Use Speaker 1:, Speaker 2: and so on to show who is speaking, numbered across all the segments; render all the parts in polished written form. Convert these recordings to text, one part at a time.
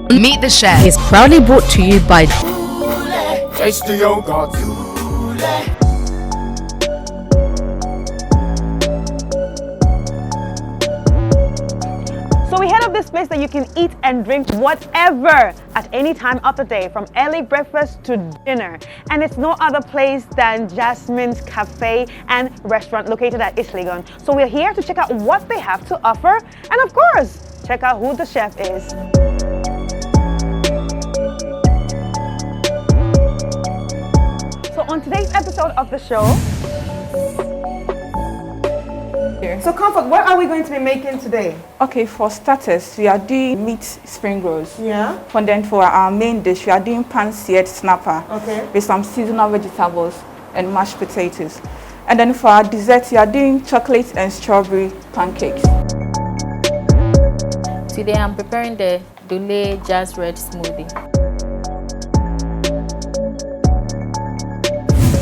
Speaker 1: Meet the Chef is proudly brought to you by
Speaker 2: Taste the yogurt.
Speaker 3: So we head up this place that you can eat and drink whatever at any time of the day, from early breakfast to dinner. And it's no other place than Jasmines Cafe and Restaurant located at East Legon. So we're here to check out what they have to offer and, of course, check out who the chef is. So on today's episode of the show, so Comfort, what are we going to be making today?
Speaker 4: Okay, for starters, we are doing meat spring rolls.
Speaker 3: Yeah.
Speaker 4: And then for our main dish, we are doing pan-seared snapper.
Speaker 3: Okay.
Speaker 4: With some seasonal vegetables and mashed potatoes. And then for our dessert, we are doing chocolate and strawberry pancakes.
Speaker 5: Today I'm preparing the Dole Jazz Red smoothie.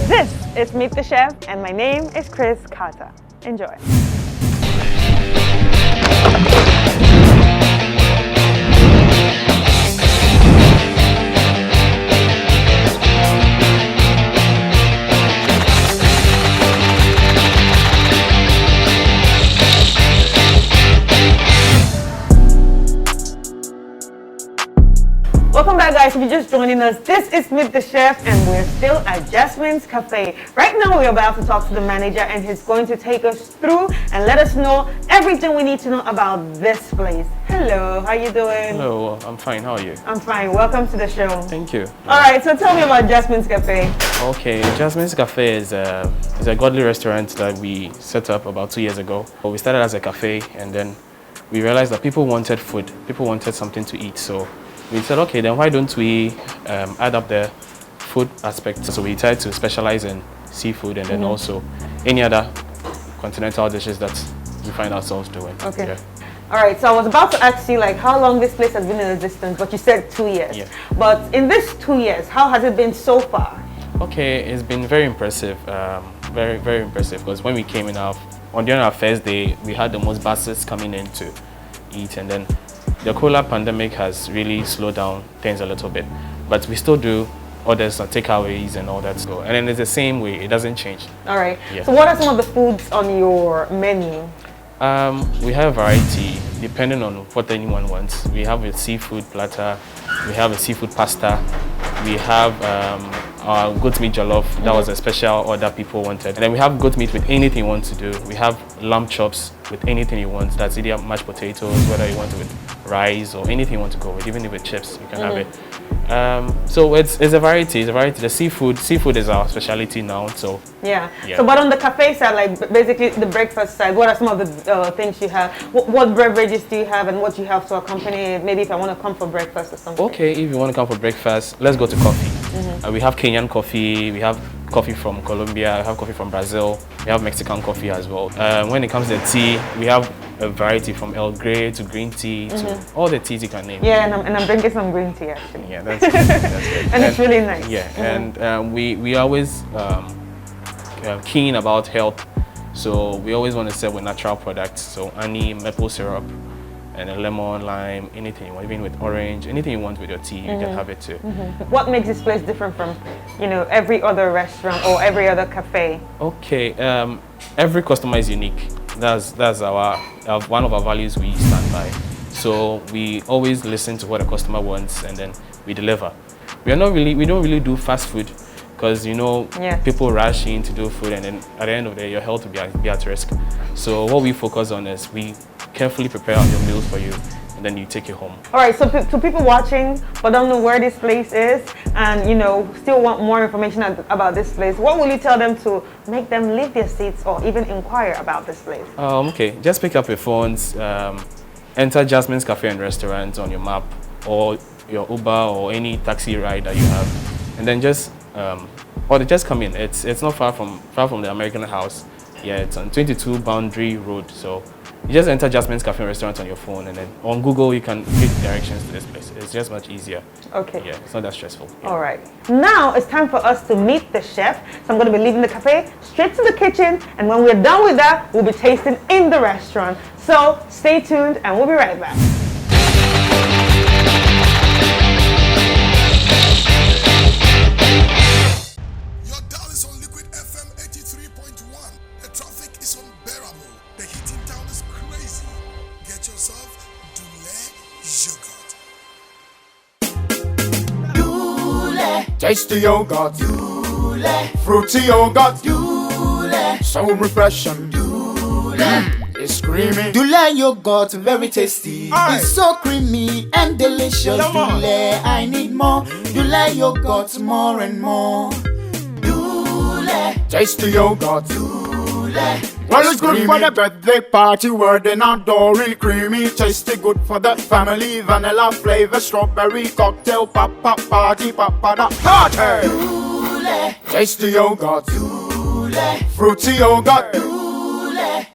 Speaker 3: This is Meet the Chef, and my name is Chris Carter. Enjoy. Welcome back, guys. If you're just joining us, this is Meet the Chef, and we're still at Jasmines Cafe. Right now, we're about to talk to the manager, and he's going to take us through and let us know everything we need to know about this place. Hello, how you doing?
Speaker 6: Hello, I'm fine. How are you?
Speaker 3: I'm fine. Welcome to the show.
Speaker 6: Thank you.
Speaker 3: All right, so tell me about Jasmines Cafe.
Speaker 6: Okay, Jasmines Cafe is a godly restaurant that we set up about 2 years ago. We started as a cafe, and then we realized that people wanted food. People wanted something to eat, so we said, okay, then why don't we add up the food aspect? So we tried to specialize in seafood and then also any other continental dishes that we find ourselves doing.
Speaker 3: Okay.
Speaker 6: Yeah.
Speaker 3: All right, so I was about to ask you like how long this place has been in existence, but you said 2 years.
Speaker 6: Yeah.
Speaker 3: But in this 2 years, how has it been so far?
Speaker 6: Okay, it's been very impressive, very, very impressive, because when we came in during our first day, we had the most buses coming in to eat, and then the cooler pandemic has really slowed down things a little bit, but we still do orders and takeaways and all that. So, and then it's the same way, it doesn't change.
Speaker 3: All right.
Speaker 6: Yeah.
Speaker 3: So what are some of the foods on your menu?
Speaker 6: We have a variety depending on what anyone wants. We have a seafood platter, we have a seafood pasta, we have our goat meat jollof. That was a special order people wanted. And then we have goat meat with anything you want to do. We have lamb chops with anything you want. That's either mashed potatoes, whether you want it with rice or anything you want to go with, even if with chips, you can have it. So it's a variety. The seafood is our specialty now. So
Speaker 3: Yeah.
Speaker 6: Yeah.
Speaker 3: So but on the cafe side, like basically the breakfast side, what are some of the things you have? What beverages do you have, and what you have to accompany it? Maybe if I want to come for breakfast or something.
Speaker 6: okay, if you want to come for breakfast, let's go to coffee. We have Kenyan coffee, we have coffee from Colombia, we have coffee from Brazil, we have Mexican coffee as well. When it comes to tea, we have a variety from Earl Grey to green tea to all the teas you can name.
Speaker 3: Yeah, and I'm drinking some green tea actually.
Speaker 6: Yeah, that's good. That's good.
Speaker 3: And it's really nice.
Speaker 6: Yeah, and we always keen about health, so we always want to serve with natural products. So honey, maple syrup, and a lemon, lime, anything you want, even with orange, anything you want with your tea, you can have it too.
Speaker 3: What makes this place different from, every other restaurant or every other cafe?
Speaker 6: Okay, every customer is unique. That's our one of our values we stand by. So we always listen to what the customer wants and then we deliver. We don't really do fast food because
Speaker 3: Yes.
Speaker 6: people rush in to do food, and then at the end of the day your health will be at risk. So what we focus on is we carefully prepare your meals for you and then you take it home.
Speaker 3: All right, so to people watching but don't know where this place is and still want more information about this place, what will you tell them to make them leave their seats or even inquire about this place?
Speaker 6: Okay, just pick up your phones, enter Jasmines Cafe and Restaurant on your map or your Uber or any taxi ride that you have, and then just come in. It's not far from the American House. Yeah, it's on 22 Boundary Road. So you just enter Jasmines Cafe and Restaurant on your phone, and then on Google you can get directions to this place. It's just much easier.
Speaker 3: Okay.
Speaker 6: Yeah, it's not that stressful. Yeah.
Speaker 3: All right. Now it's time for us to meet the chef. So I'm going to be leaving the cafe straight to the kitchen, and when we're done with that, we'll be tasting in the restaurant. So stay tuned, and we'll be right back.
Speaker 2: Tasty yogurt, fruity yogurt, so refreshing, it's creamy.
Speaker 7: Dule yogurt, very tasty.
Speaker 2: Aye.
Speaker 7: It's so creamy and delicious.
Speaker 2: Come on.
Speaker 7: Dule, I need more. Dule yogurt, more and more. Dule,
Speaker 2: Tasty yogurt.
Speaker 7: Dule.
Speaker 2: Well, it's good for the birthday party, where they not really creamy, tasty, good for the family, vanilla flavor, strawberry cocktail, pop party, da party.
Speaker 7: Dule,
Speaker 2: Tasty yogurt,
Speaker 7: Dule,
Speaker 2: fruity yogurt.
Speaker 7: Dule.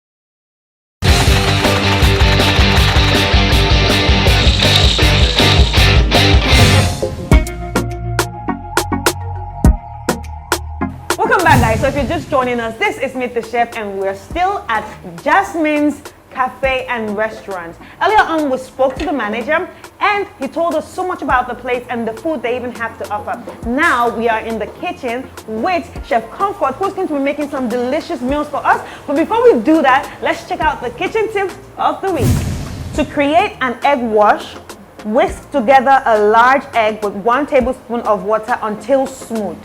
Speaker 3: Welcome back, guys. So if you're just joining us, this is Meet the Chef, and we're still at Jasmines Cafe and Restaurant. Earlier on, we spoke to the manager, and he told us so much about the place and the food they even have to offer. Now we are in the kitchen with Chef Comfort, who's going to be making some delicious meals for us. But before we do that, let's check out the kitchen tip of the week. To create an egg wash, whisk together a large egg with 1 tablespoon of water until smooth.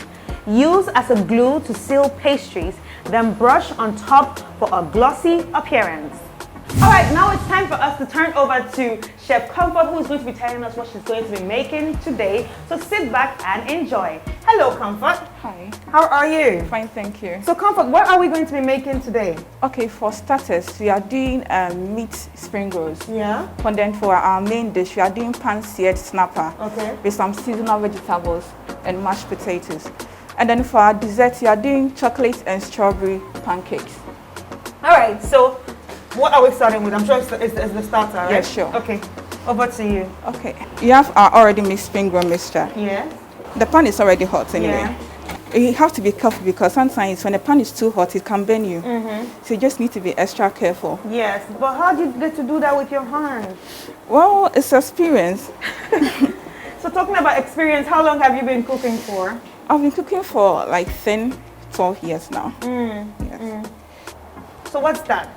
Speaker 3: Use as a glue to seal pastries, then brush on top for a glossy appearance. All right, now it's time for us to turn over to Chef Comfort, who is going to be telling us what she's going to be making today. So sit back and enjoy. Hello, Comfort.
Speaker 4: Hi.
Speaker 3: How are you?
Speaker 4: Fine, thank you.
Speaker 3: So, Comfort, what are we going to be making today?
Speaker 4: Okay, for starters, we are doing meat spring rolls.
Speaker 3: Yeah.
Speaker 4: And then for our main dish, we are doing pan-seared snapper
Speaker 3: Okay.
Speaker 4: with some seasonal vegetables and mashed potatoes. And then for our dessert, we are doing chocolate and strawberry pancakes.
Speaker 3: All right, so what are we starting with? I'm sure it's the starter, right?
Speaker 4: Yeah, sure.
Speaker 3: Okay, over to you.
Speaker 4: Okay, you have our already mixed spring roll mixture.
Speaker 3: Yes.
Speaker 4: The pan is already hot anyway.
Speaker 3: Yeah.
Speaker 4: You have to be careful because sometimes when the pan is too hot, it can burn you. So you just need to be extra careful.
Speaker 3: Yes, but how did you get to do that with your hands?
Speaker 4: Well, it's experience.
Speaker 3: So talking about experience, how long have you been cooking for?
Speaker 4: I've been cooking for like 10, 12 years now. Yes.
Speaker 3: So what's that?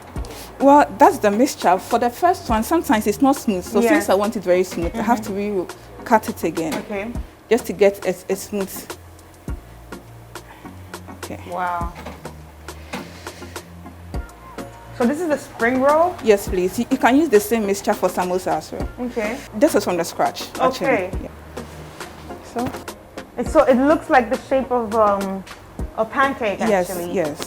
Speaker 4: Well, that's the mixture. For the first one, sometimes it's not smooth. So
Speaker 3: Yeah.
Speaker 4: since I want it very smooth, I have to cut it again.
Speaker 3: Okay.
Speaker 4: Just to get a smooth. Okay.
Speaker 3: Wow. So this is the spring roll?
Speaker 4: Yes, please. You can use the same mixture for samosa as well.
Speaker 3: Okay.
Speaker 4: This is from the scratch, actually.
Speaker 3: Okay.
Speaker 4: Yeah.
Speaker 3: So it looks like the shape of a pancake, actually.
Speaker 4: Yes.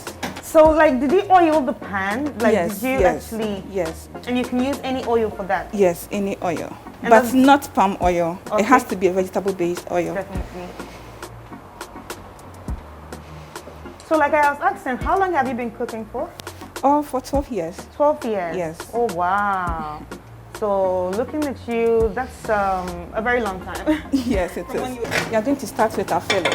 Speaker 3: So like, did you oil the pan? Like,
Speaker 4: Yes.
Speaker 3: did you actually?
Speaker 4: Yes.
Speaker 3: And you can use any oil for that?
Speaker 4: Yes, any oil.
Speaker 3: And
Speaker 4: But
Speaker 3: that's-
Speaker 4: not palm oil.
Speaker 3: Okay.
Speaker 4: It has to be a vegetable-based oil.
Speaker 3: Definitely. So like I was asking, how long have you been cooking for?
Speaker 4: Oh, for 12 years.
Speaker 3: 12 years?
Speaker 4: Yes.
Speaker 3: Oh, wow. So looking at you, that's a very long time.
Speaker 4: Yes, it is. We are going to start with our filling.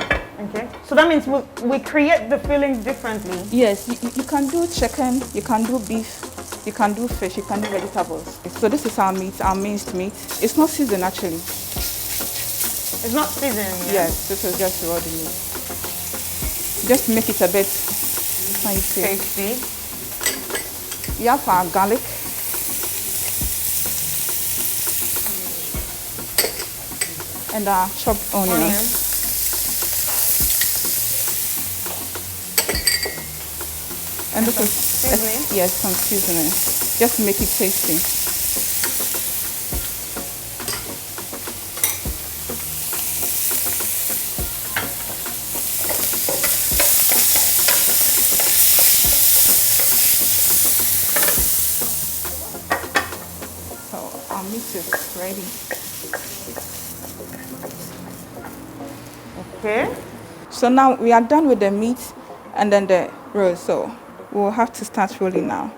Speaker 3: Okay. So that means we create the fillings differently.
Speaker 4: Yes, you can do chicken, you can do beef, you can do fish, you can do vegetables. So this is our meat, our minced meat. It's not seasoned actually.
Speaker 3: It's not seasoned. Yeah?
Speaker 4: Yes, this is just raw meat. Just make it a bit spicy.
Speaker 3: Tasty.
Speaker 4: We have our garlic. And our chopped onions. And this is
Speaker 3: seasoning?
Speaker 4: yes, some seasoning. Just to make it tasty. So our meat is ready.
Speaker 3: Okay.
Speaker 4: So now we are done with the meat and then the roll. So we'll have to start rolling now.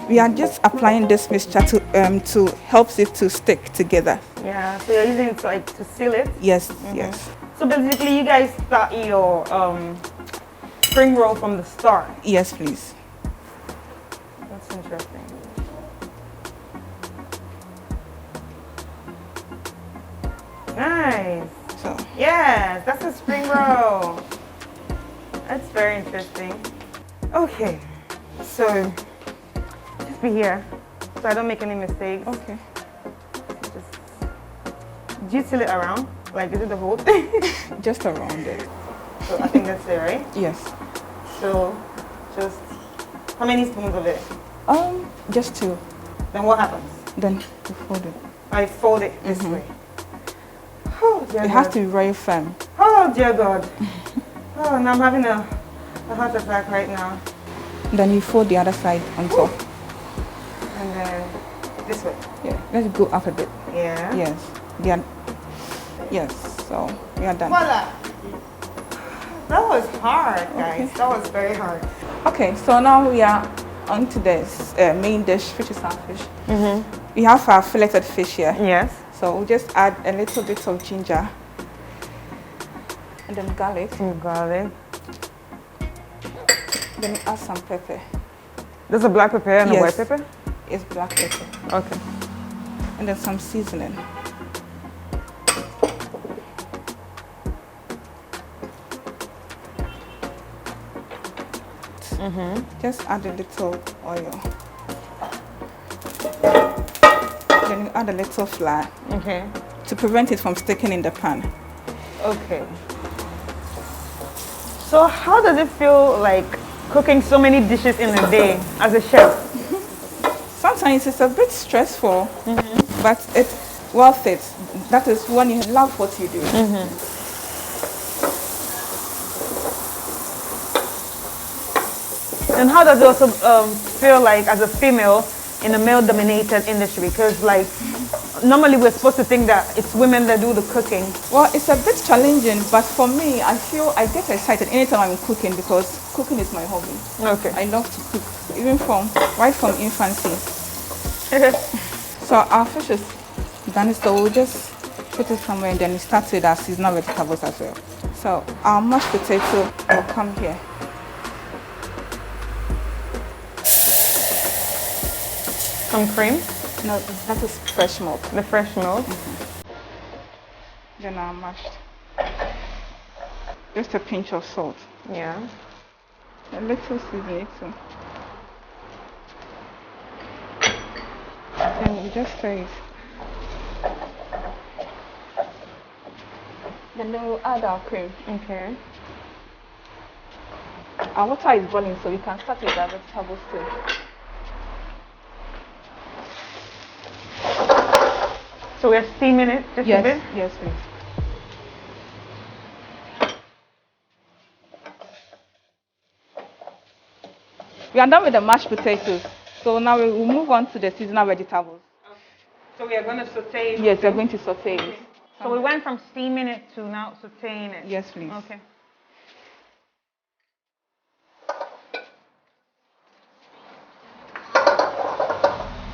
Speaker 4: We are just applying this mixture to help it to stick together.
Speaker 3: Yeah. So you're using it to seal it.
Speaker 4: Yes, yes,
Speaker 3: So basically, you guys start your spring roll from the start.
Speaker 4: yes, please.
Speaker 3: That's interesting. Nice.
Speaker 4: So
Speaker 3: Yes, that's a spring roll. That's very interesting. Okay, so just be here so I don't make any mistakes.
Speaker 4: okay.
Speaker 3: Just Do you seal it around? Like, is it the whole thing?
Speaker 4: Just around it.
Speaker 3: So I think that's it, right?
Speaker 4: Yes.
Speaker 3: So, just how many spoons of it?
Speaker 4: Just 2.
Speaker 3: Then what happens?
Speaker 4: Then you fold it.
Speaker 3: I fold it this way. Oh, dear
Speaker 4: It
Speaker 3: God.
Speaker 4: has to be very firm.
Speaker 3: Oh, dear God. Oh, now I'm having a heart attack right now.
Speaker 4: Then you fold the other side on top.
Speaker 3: And then this way.
Speaker 4: Yeah. Let's go up a bit.
Speaker 3: Yeah.
Speaker 4: Yes. Yes. So we are done.
Speaker 3: Voila. That was hard, guys.
Speaker 4: Okay.
Speaker 3: That was very hard.
Speaker 4: Okay. So now we are on to this main dish, which is our fish. We have our filleted fish here.
Speaker 3: Yes.
Speaker 4: So we'll just add a little bit of ginger and then garlic.
Speaker 3: Garlic.
Speaker 4: Then add some pepper.
Speaker 3: There's a black pepper and a white pepper?
Speaker 4: It's black pepper.
Speaker 3: Okay.
Speaker 4: And then some seasoning. Just add a little oil. Then you add a little flour.
Speaker 3: Okay.
Speaker 4: To prevent it from sticking in the pan.
Speaker 3: Okay. So how does it feel like cooking so many dishes in a day as a chef?
Speaker 4: Sometimes it's a bit stressful, but it's worth it. That is when you love what you do.
Speaker 3: And how does it also feel like as a female in a male-dominated industry? Because like normally we're supposed to think that it's women that do the cooking.
Speaker 4: Well, it's a bit challenging, but for me, I get excited anytime I'm cooking because cooking is my hobby.
Speaker 3: Okay.
Speaker 4: I love to cook, even right from infancy. So our fish is done, so we'll just put it somewhere and then we start with our seasonal vegetables as well. So our mashed potato will come here.
Speaker 3: Some cream?
Speaker 4: No, that is fresh milk.
Speaker 3: The fresh milk.
Speaker 4: Then our mashed. Just a pinch of salt.
Speaker 3: Yeah.
Speaker 4: A little seasoning too. Then we just stir it. Then we'll add our cream.
Speaker 3: Okay.
Speaker 4: Our water is boiling, so we can start with our vegetables too.
Speaker 3: So we're steaming it just a bit?
Speaker 4: Yes, please. We are done with the mashed potatoes. So now we will move on to the seasonal vegetables.
Speaker 3: Okay. So we are going to saute it?
Speaker 4: Yes, we are going to saute it.
Speaker 3: So we went from steaming it to now sauteing it?
Speaker 4: Yes, please.
Speaker 3: Okay.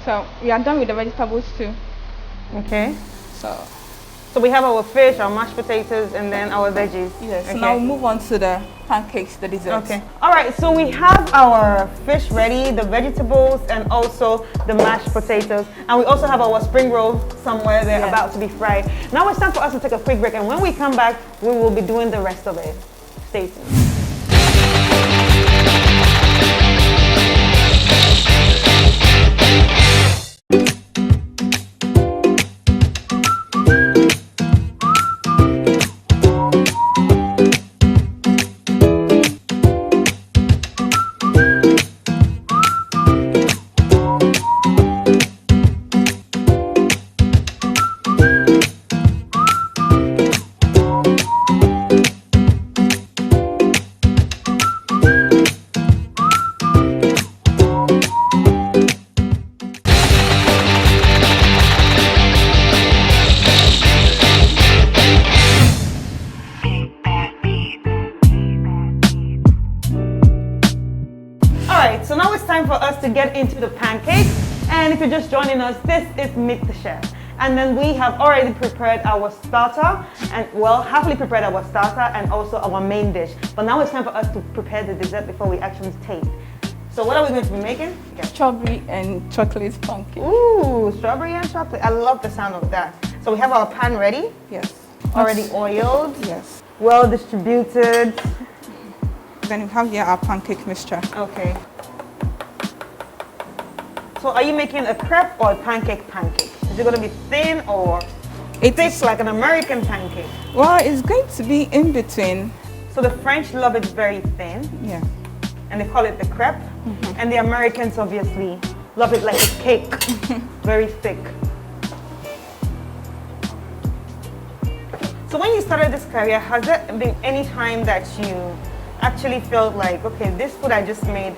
Speaker 4: So we are done with the vegetables too.
Speaker 3: Okay.
Speaker 4: So
Speaker 3: we have our fish, our mashed potatoes, and then our veggies.
Speaker 4: yes.
Speaker 3: Okay.
Speaker 4: So now we'll move on to the pancakes, the desserts.
Speaker 3: Okay. All right. So we have our fish ready, the vegetables, and also the mashed potatoes, and we also have our spring rolls somewhere. They're about to be fried. Now it's time for us to take a quick break, and when we come back, we will be doing the rest of it. Stay tuned. So now it's time for us to get into the pancakes. And if you're just joining us, this is Meet the Chef. And then we have already prepared our starter, and well, happily prepared our starter and also our main dish. But now it's time for us to prepare the dessert before we actually taste. So what are we going to be making?
Speaker 4: Strawberry and chocolate pancake.
Speaker 3: Ooh, strawberry and chocolate. I love the sound of that. So we have our pan ready.
Speaker 4: Yes.
Speaker 3: Already oiled.
Speaker 4: Yes.
Speaker 3: Well distributed.
Speaker 4: Then we have here our pancake mixture.
Speaker 3: Okay. So are you making a crepe or a pancake? Is it going to be thin or? Thick like an American pancake.
Speaker 4: Well, it's going to be in between.
Speaker 3: So the French love it very thin.
Speaker 4: Yeah.
Speaker 3: And they call it the crepe. And the Americans obviously love it like a cake. Very thick. So when you started this career, has there been any time that you actually felt like, okay, this food I just made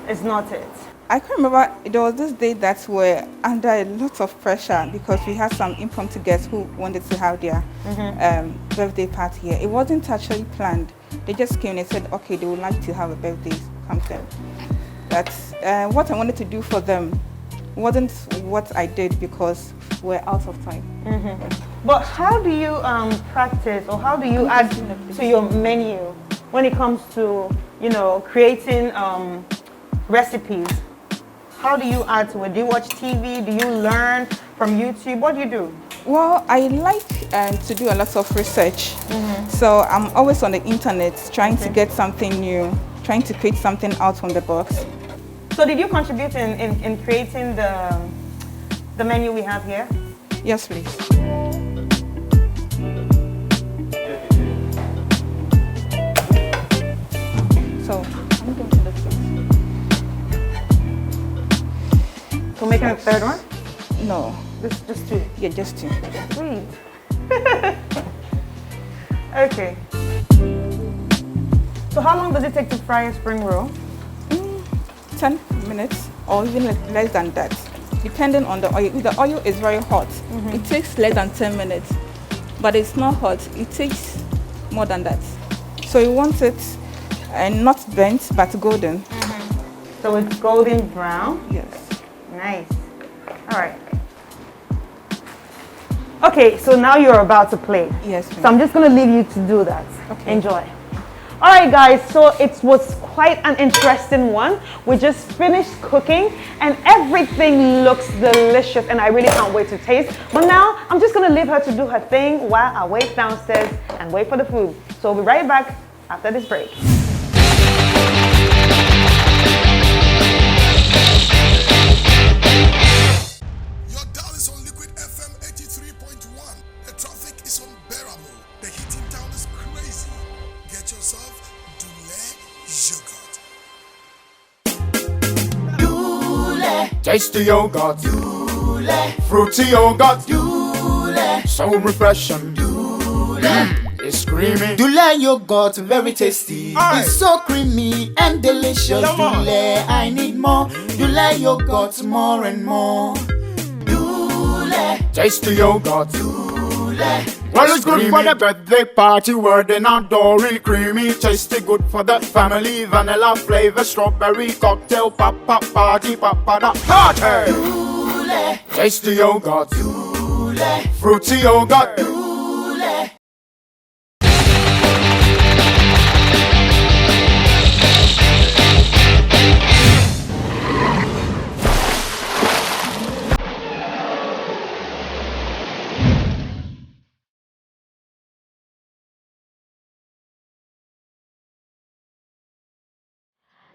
Speaker 3: is not it?
Speaker 4: I can remember there was this day that we're under a lot of pressure because we had some impromptu guests who wanted to have their birthday party here. It wasn't actually planned. They just came and said, okay, they would like to have a birthday function. But what I wanted to do for them wasn't what I did because we're out of time.
Speaker 3: But how do you practice, or how do you add to your menu when it comes to, you know, creating recipes? How do you add to it? Do you watch TV? Do you learn from YouTube? What do you do?
Speaker 4: Well, I like to do a lot of research. So I'm always on the internet trying to get something new, trying to create something out from the box.
Speaker 3: So did you contribute in creating the menu we have here?
Speaker 4: Yes, please. So I'm going to look this.
Speaker 3: So making a third one?
Speaker 4: No.
Speaker 3: Just two?
Speaker 4: Yeah, just two.
Speaker 3: Sweet. Okay. So how long does it take to fry a spring roll?
Speaker 4: 10 minutes or even less than that, depending on the oil. If the oil is very hot, it takes less than 10 minutes. But it's not hot, it takes more than that. So you want it not burnt, but golden.
Speaker 3: So it's golden brown?
Speaker 4: Yes.
Speaker 3: Nice. All right. Okay, so now you're about to play.
Speaker 4: Yes,
Speaker 3: So I'm just going to leave you to do that.
Speaker 4: Okay.
Speaker 3: Enjoy. All right, guys, so it was quite an interesting one. We just finished cooking and everything looks delicious and I really can't wait to taste. But now I'm just going to leave her to do her thing while I wait downstairs and wait for the food. So we'll be right back after this break.
Speaker 8: Your dial is on Liquid FM 83.1. The traffic is unbearable. The heat in town is crazy. Get yourself Dule yogurt.
Speaker 2: Dule. Tasty yogurt. Dule. Fruity yogurt. Dule. So refreshing. Dule. It's creamy.
Speaker 7: Dule yogurt, very tasty.
Speaker 2: Aye.
Speaker 7: It's so creamy and delicious.
Speaker 2: Come on.
Speaker 7: Dule, I need more. Dule yogurt, more and more. Dule.
Speaker 2: Tasty yogurt.
Speaker 7: Dule.
Speaker 2: Well, it's good for the birthday party, word in outdoor, real creamy, tasty, good for the family, vanilla flavor, strawberry cocktail, pop, party, da, party!
Speaker 7: Dule.
Speaker 2: Tasty yogurt,
Speaker 7: Dule.
Speaker 2: fruity yogurt,
Speaker 7: Dule.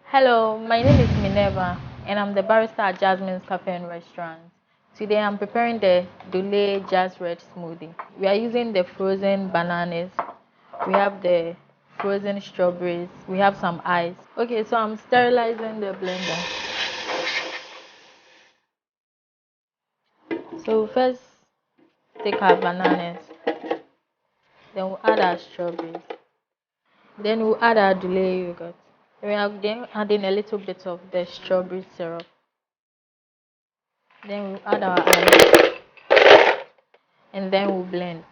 Speaker 5: Hello, my name is Minerva and I'm the barista at Jasmines Cafe and Restaurant. Today I'm preparing the Dule Jazz Red Smoothie. We are using the frozen bananas. We have the frozen strawberries. We have some ice. Okay, so I'm sterilizing the blender. So first take our bananas. Then we'll add our strawberries. Then we'll add our Dule yogurt. We are then adding a little bit of the strawberry syrup. Then we'll add our ice. And then we'll blend.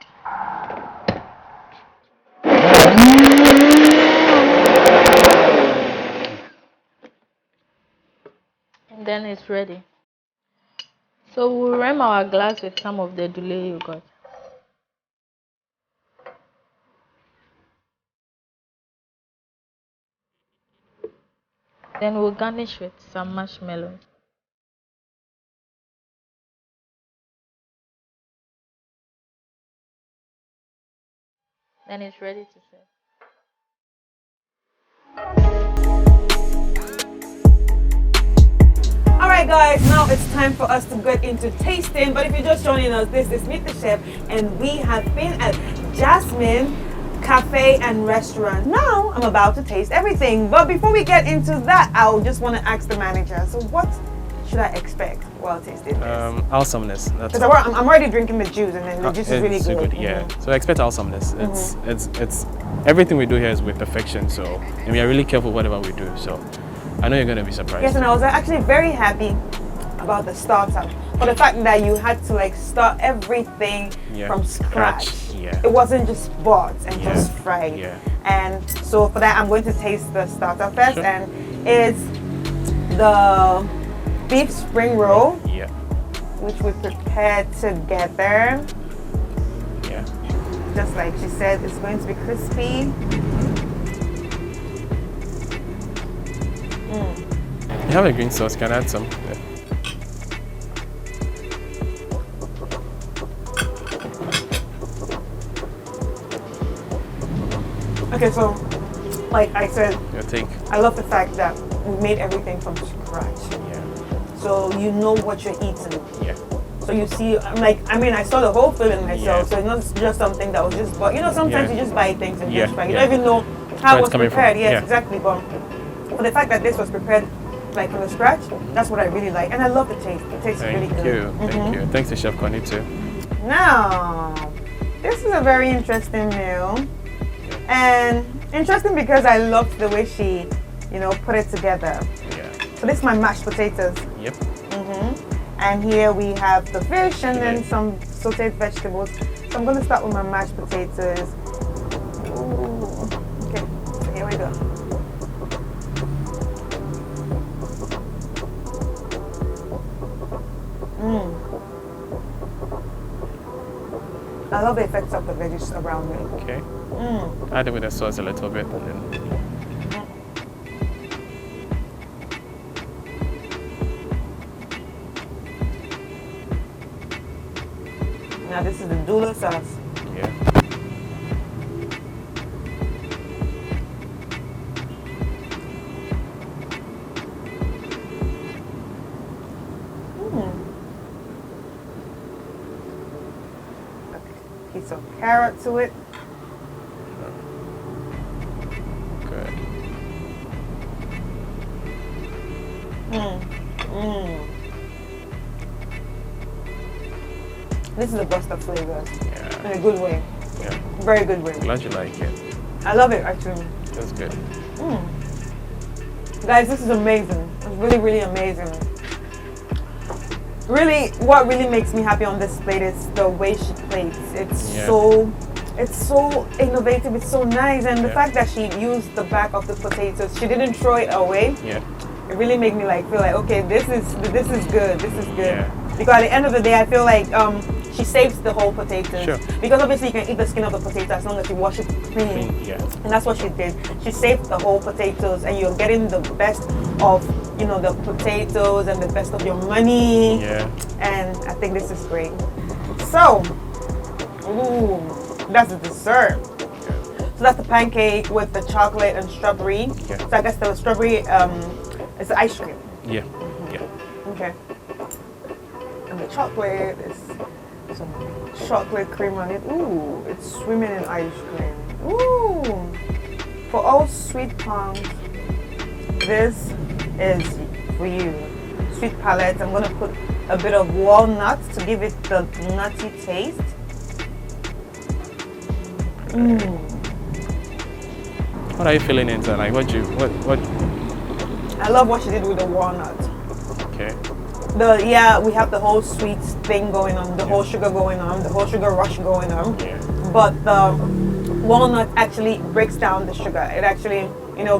Speaker 5: And then it's ready. So we'll rim our glass with some of the Dule yogurt. Then we'll garnish with some marshmallows. Then it's ready to serve.
Speaker 3: All right, Alright guys, now it's time for us to get into tasting. But if you're just joining us, this is Meet the Chef and we have been at Jasmine Cafe and Restaurant. Now I'm about to taste everything. But before we get into that, I just want to ask the manager, so what should I expect while tasting this?
Speaker 6: Awesomeness.
Speaker 3: Because I'm already drinking the juice and then the juice is really
Speaker 6: It's
Speaker 3: good.
Speaker 6: Yeah. So expect awesomeness. It's everything we do here is with perfection. So and we are really careful whatever we do. So I know you're gonna be surprised.
Speaker 3: Yes, and I was actually very happy about the startup. For the fact that you had to like start everything from scratch.
Speaker 6: Yeah.
Speaker 3: It wasn't just bought and just fried.
Speaker 6: Yeah.
Speaker 3: And so for that, I'm going to taste the starter first,
Speaker 6: Sure.
Speaker 3: and it's the beef spring roll,
Speaker 6: Yeah.
Speaker 3: which we prepared together.
Speaker 6: Yeah.
Speaker 3: Just like she said, it's going to be crispy.
Speaker 6: You have a green sauce. Can I add some? Yeah.
Speaker 3: Okay, so like I said,
Speaker 6: Your take.
Speaker 3: I love the fact that we made everything from scratch.
Speaker 6: Yeah.
Speaker 3: So you know what you're eating.
Speaker 6: Yeah.
Speaker 3: So you see, I saw the whole filling myself. So it's not just something that was just bought. You know, sometimes you just buy things and just try. You don't even know how it was prepared. Yes, exactly. But for the fact that this was prepared like from the scratch, that's what I really like. And I love the taste. It tastes really good.
Speaker 6: Thank you. Thanks to Chef Connie too.
Speaker 3: Now, this is a very interesting meal. And interesting because I loved the way she, put it together.
Speaker 6: Yeah.
Speaker 3: So this is my mashed potatoes.
Speaker 6: Yep.
Speaker 3: And here we have the fish and then some sauteed vegetables. So I'm going to start with my mashed potatoes. Ooh. Okay, so here we go. I love the effects of the veggies around me.
Speaker 6: Okay. Add it with the sauce a little bit and then.
Speaker 3: Now this is the doula sauce.
Speaker 6: Yeah.
Speaker 3: Piece of carrot to it.
Speaker 6: Good.
Speaker 3: This is a burst of flavor.
Speaker 6: Yeah.
Speaker 3: In a good way.
Speaker 6: Yeah.
Speaker 3: Very good way.
Speaker 6: Glad you like it.
Speaker 3: I love it actually.
Speaker 6: That's good.
Speaker 3: Guys, this is amazing. It's really, really amazing. Really, what really makes me happy on this plate is the way she plates. It's so innovative. It's so nice, and the fact that she used the back of the potatoes, she didn't throw it away.
Speaker 6: Yeah.
Speaker 3: It really made me feel like, okay, this is good. This is good.
Speaker 6: Yeah.
Speaker 3: Because at the end of the day, I feel like she saves the whole potatoes.
Speaker 6: Sure.
Speaker 3: Because obviously you can eat the skin of the potato as long as you wash it clean.
Speaker 6: Yeah.
Speaker 3: And that's what she did. She saved the whole potatoes, and you're getting the best of the potatoes and the best of your money.
Speaker 6: Yeah.
Speaker 3: And I think this is great. So, that's the dessert. So that's the pancake with the chocolate and strawberry.
Speaker 6: Yeah.
Speaker 3: So I guess the strawberry is the ice cream.
Speaker 6: Yeah. Yeah.
Speaker 3: Okay. And the chocolate is some chocolate cream on it. Ooh, it's swimming in ice cream. Ooh. For all sweet tongues, this is for you. Sweet palate. I'm gonna put a bit of walnuts to give it the nutty taste.
Speaker 6: What are you feeling into? Like what?
Speaker 3: I love what she did with the walnut.
Speaker 6: Okay.
Speaker 3: We have the whole sweet thing going on, the whole sugar going on, the whole sugar rush going on.
Speaker 6: Yeah.
Speaker 3: But the walnut actually breaks down the sugar. It actually,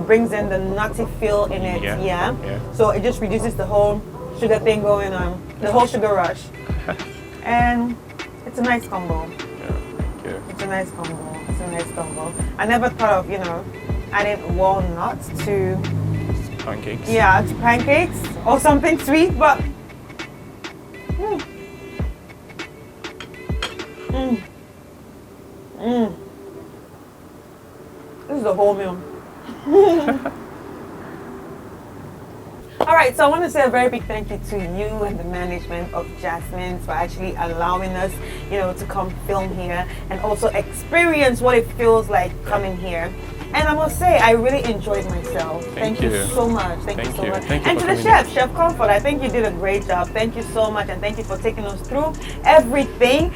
Speaker 3: brings in the nutty feel in it.
Speaker 6: Yeah.
Speaker 3: So it just reduces the whole sugar thing going on, the whole sugar rush. And it's a nice combo.
Speaker 6: Yeah.
Speaker 3: It's a nice combo. I never thought of, adding walnuts to
Speaker 6: Pancakes.
Speaker 3: to pancakes or something sweet, but this is the whole meal. All right, So I want to say a very big thank you to you and the management of Jasmines for actually allowing us, to come film here and also experience what it feels like coming here. And I must say, I really enjoyed myself. Thank you so much. Thank you so much. And to the chef, Chef Comfort, I think you did a great job. Thank you so much, and thank you for taking us through everything.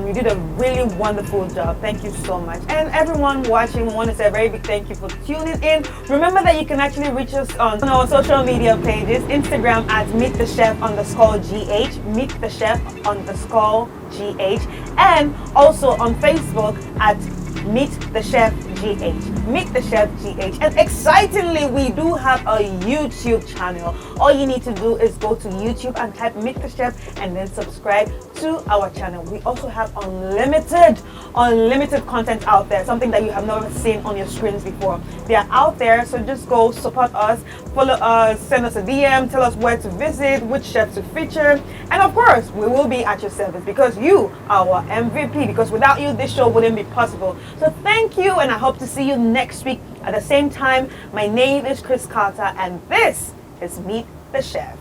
Speaker 3: You did a really wonderful job. Thank you so much. And everyone watching, we want to say a very big thank you for tuning in. Remember that you can actually reach us on our social media pages, Instagram at meetthechef_GH, meetthechef_GH, and also on Facebook at Meet the Chef GH. Meet the Chef GH. And excitingly, we do have a YouTube channel. All you need to do is go to YouTube and type Meet the Chef and then subscribe to our channel. We also have unlimited content out there, something that you have never seen on your screens before. They are out there, so just go support us, follow us, send us a DM, tell us where to visit, which chef to feature, and of course, we will be at your service because you are our MVP, because without you, this show wouldn't be possible. So thank you, and I hope to see you next week at the same time. My name is Chris Carter, and this is Meet the Chef.